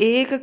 1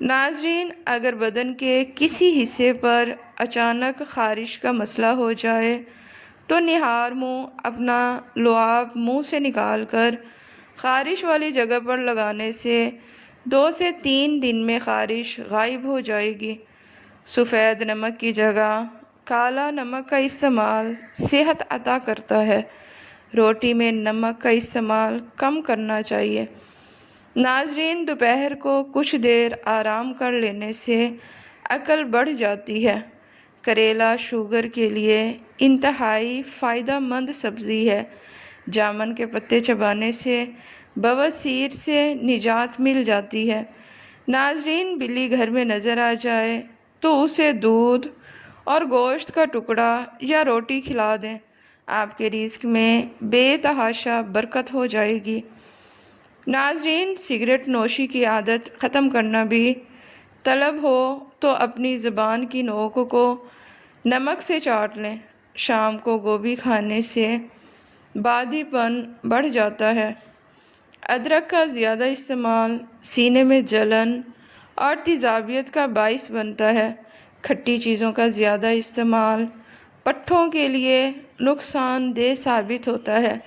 ناظرین، اگر بدن کے کسی حصے پر اچانک خارش کا مسئلہ ہو جائے تو نہار منہ اپنا لعاب منہ سے نکال کر خارش والی جگہ پر لگانے سے 2 سے 3 دن میں خارش غائب ہو جائے گی۔ سفید نمک کی جگہ کالا نمک کا استعمال صحت عطا کرتا ہے۔ روٹی میں نمک کا استعمال کم کرنا چاہیے۔ ناظرین، دوپہر کو کچھ دیر آرام کر لینے سے عقل بڑھ جاتی ہے۔ کریلا شوگر کے لیے انتہائی فائدہ مند سبزی ہے۔ جامن کے پتے چبانے سے بواسیر سے نجات مل جاتی ہے۔ ناظرین، بلی گھر میں نظر آ جائے تو اسے دودھ اور گوشت کا ٹکڑا یا روٹی کھلا دیں۔ آپ کے رزق میں بے تحاشا برکت ہو جائے گی۔ ناظرین، سگریٹ نوشی کی عادت ختم کرنا بھی طلب ہو تو اپنی زبان کی نوک کو نمک سے چاٹ لیں۔ شام کو گوبھی کھانے سے بادی پن بڑھ جاتا ہے۔ ادرک کا زیادہ استعمال سینے میں جلن اور تیزابیت کا باعث بنتا ہے۔ کھٹی چیزوں کا زیادہ استعمال پٹھوں کے لیے نقصان دہ ثابت ہوتا ہے۔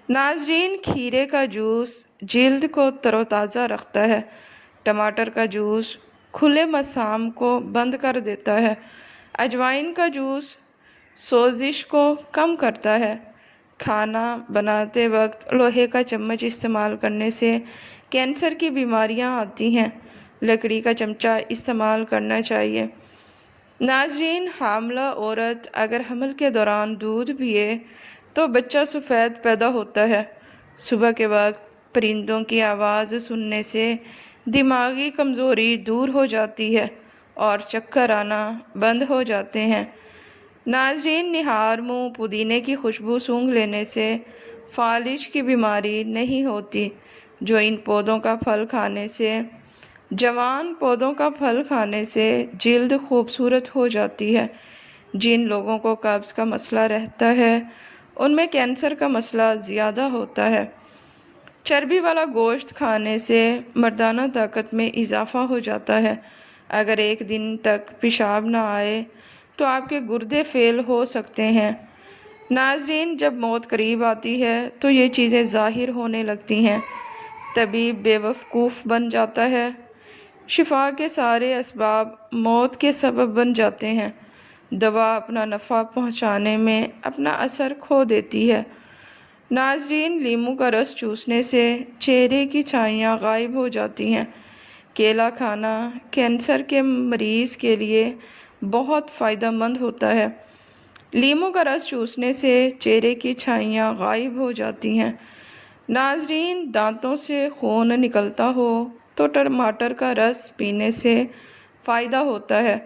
ناظرین، کھیرے کا جوس جلد کو تر و تازہ رکھتا ہے۔ ٹماٹر کا جوس کھلے مسام کو بند کر دیتا ہے۔ اجوائن کا جوس سوزش کو کم کرتا ہے۔ کھانا بناتے وقت لوہے کا چمچ استعمال کرنے سے کینسر کی بیماریاں آتی ہیں۔ لکڑی کا چمچہ استعمال کرنا چاہیے۔ ناظرین، حاملہ عورت اگر حمل کے دوران دودھ پیے تو بچہ سفید پیدا ہوتا ہے۔ صبح کے وقت پرندوں کی آواز سننے سے دماغی کمزوری دور ہو جاتی ہے اور چکر آنا بند ہو جاتے ہیں۔ ناظرین، نہار منہ پودینے کی خوشبو سونگھ لینے سے فالج کی بیماری نہیں ہوتی۔ جوان پودوں کا پھل کھانے سے جلد خوبصورت ہو جاتی ہے۔ جن لوگوں کو قبض کا مسئلہ رہتا ہے ان میں کینسر کا مسئلہ زیادہ ہوتا ہے۔ چربی والا گوشت کھانے سے مردانہ طاقت میں اضافہ ہو جاتا ہے۔ اگر 1 دن تک پیشاب نہ آئے تو آپ کے گردے فیل ہو سکتے ہیں۔ ناظرین، جب موت قریب آتی ہے تو یہ چیزیں ظاہر ہونے لگتی ہیں۔ طبیب بے وقوف بن جاتا ہے۔ شفا کے سارے اسباب موت کے سبب بن جاتے ہیں۔ دوا اپنا نفع پہنچانے میں اپنا اثر کھو دیتی ہے۔ ناظرین، لیموں کا رس چوسنے سے چہرے کی چھائیاں غائب ہو جاتی ہیں۔ کیلا کھانا کینسر کے مریض کے لیے بہت فائدہ مند ہوتا ہے۔ لیموں کا رس چوسنے سے چہرے کی چھائیاں غائب ہو جاتی ہیں۔ ناظرین، دانتوں سے خون نکلتا ہو تو ٹماٹر کا رس پینے سے فائدہ ہوتا ہے۔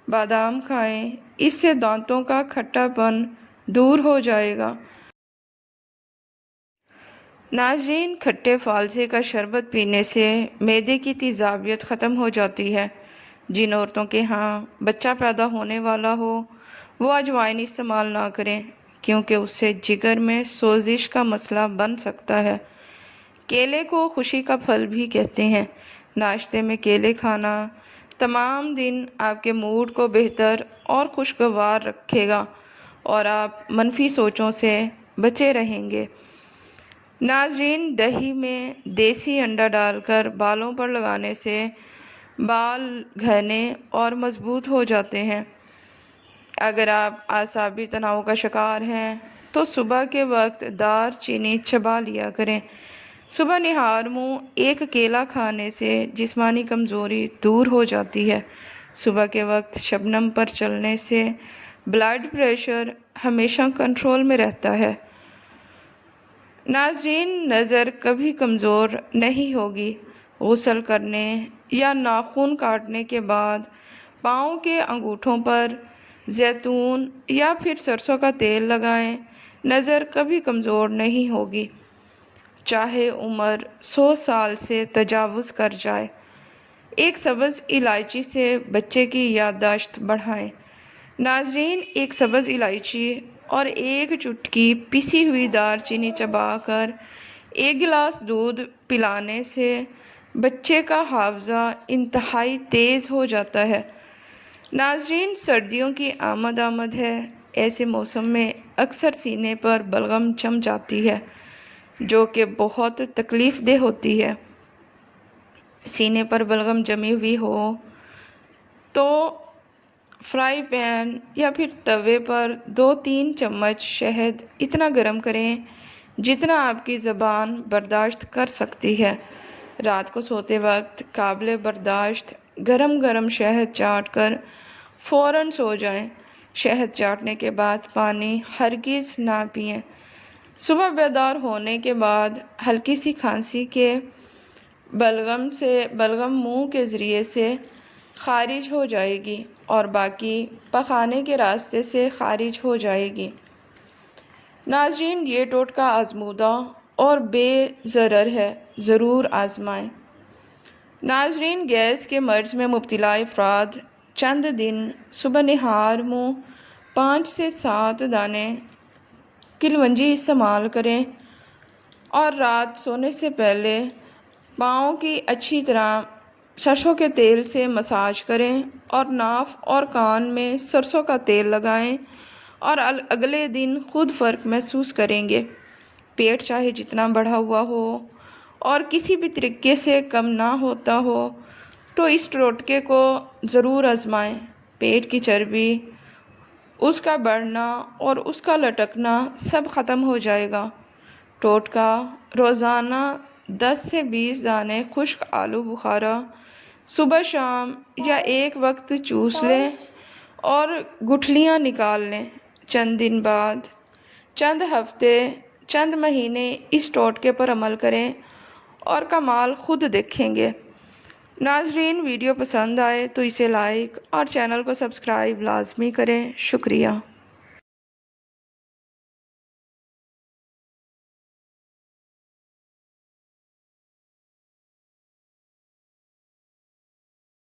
بادام کھائیں، اس سے دانتوں کا کھٹا پن دور ہو جائے گا۔ ناظرین، کھٹے فالسے کا شربت پینے سے معدے کی تیزابیت ختم ہو جاتی ہے۔ جن عورتوں کے ہاں بچہ پیدا ہونے والا ہو وہ اجوائن استعمال نہ کریں کیونکہ اس سے جگر میں سوزش کا مسئلہ بن سکتا ہے۔ کیلے کو خوشی کا پھل بھی کہتے ہیں۔ ناشتے میں کیلے کھانا تمام دن آپ کے موڈ کو بہتر اور خوشگوار رکھے گا اور آپ منفی سوچوں سے بچے رہیں گے۔ ناظرین، دہی میں دیسی انڈا ڈال کر بالوں پر لگانے سے بال گھنے اور مضبوط ہو جاتے ہیں۔ اگر آپ اعصابی تناؤ کا شکار ہیں تو صبح کے وقت دار چینی چبا لیا کریں۔ صبح نہار منہ 1 کیلا کھانے سے جسمانی کمزوری دور ہو جاتی ہے۔ صبح کے وقت شبنم پر چلنے سے بلڈ پریشر ہمیشہ کنٹرول میں رہتا ہے۔ ناظرین، نظر کبھی کمزور نہیں ہوگی۔ غسل کرنے یا ناخن کاٹنے کے بعد پاؤں کے انگوٹھوں پر زیتون یا پھر سرسوں کا تیل لگائیں، نظر کبھی کمزور نہیں ہوگی، چاہے عمر 100 سال سے تجاوز کر جائے۔ 1 سبز الائچی سے بچے کی یادداشت بڑھائیں۔ ناظرین، 1 سبز الائچی اور 1 چٹکی پیسی ہوئی دار چینی چبا کر 1 گلاس دودھ پلانے سے بچے کا حافظہ انتہائی تیز ہو جاتا ہے۔ ناظرین، سردیوں کی آمد ہے۔ ایسے موسم میں اکثر سینے پر بلغم جم جاتی ہے جو کہ بہت تکلیف دہ ہوتی ہے۔ سینے پر بلغم جمی ہوئی ہو تو فرائی پین یا پھر توے پر 2-3 چمچ شہد اتنا گرم کریں جتنا آپ کی زبان برداشت کر سکتی ہے۔ رات کو سوتے وقت قابل برداشت گرم گرم شہد چاٹ کر فوراً سو جائیں۔ شہد چاٹنے کے بعد پانی ہرگز نہ پئیں۔ صبح بیدار ہونے کے بعد ہلکی سی کھانسی کے بلغم منہ کے ذریعے سے خارج ہو جائے گی اور باقی پخانے کے راستے سے خارج ہو جائے گی۔ ناظرین، یہ ٹوٹکا آزمودہ اور بے ضرر ہے، ضرور آزمائیں۔ ناظرین، گیس کے مرض میں مبتلا افراد چند دن صبح نہار منہ 5 سے 7 دانے کلونجی استعمال کریں اور رات سونے سے پہلے پاؤں کی اچھی طرح سرسوں کے تیل سے مساج کریں اور ناف اور کان میں سرسوں کا تیل لگائیں اور اگلے دن خود فرق محسوس کریں گے۔ پیٹ چاہے جتنا بڑھا ہوا ہو اور کسی بھی طریقے سے کم نہ ہوتا ہو تو اس ٹوٹکے کو ضرور آزمائیں۔ پیٹ کی چربی، اس کا بڑھنا اور اس کا لٹکنا سب ختم ہو جائے گا۔ ٹوٹکا: روزانہ 10 سے 20 دانے خشک آلو بخارا صبح شام یا ایک وقت چوس لیں اور گٹھلیاں نکال لیں۔ چند دن بعد، چند ہفتے، چند مہینے اس ٹوٹکے پر عمل کریں اور کمال خود دیکھیں گے۔ ناظرین، ویڈیو پسند آئے تو اسے لائک اور چینل کو سبسکرائب لازمی کریں۔ شکریہ۔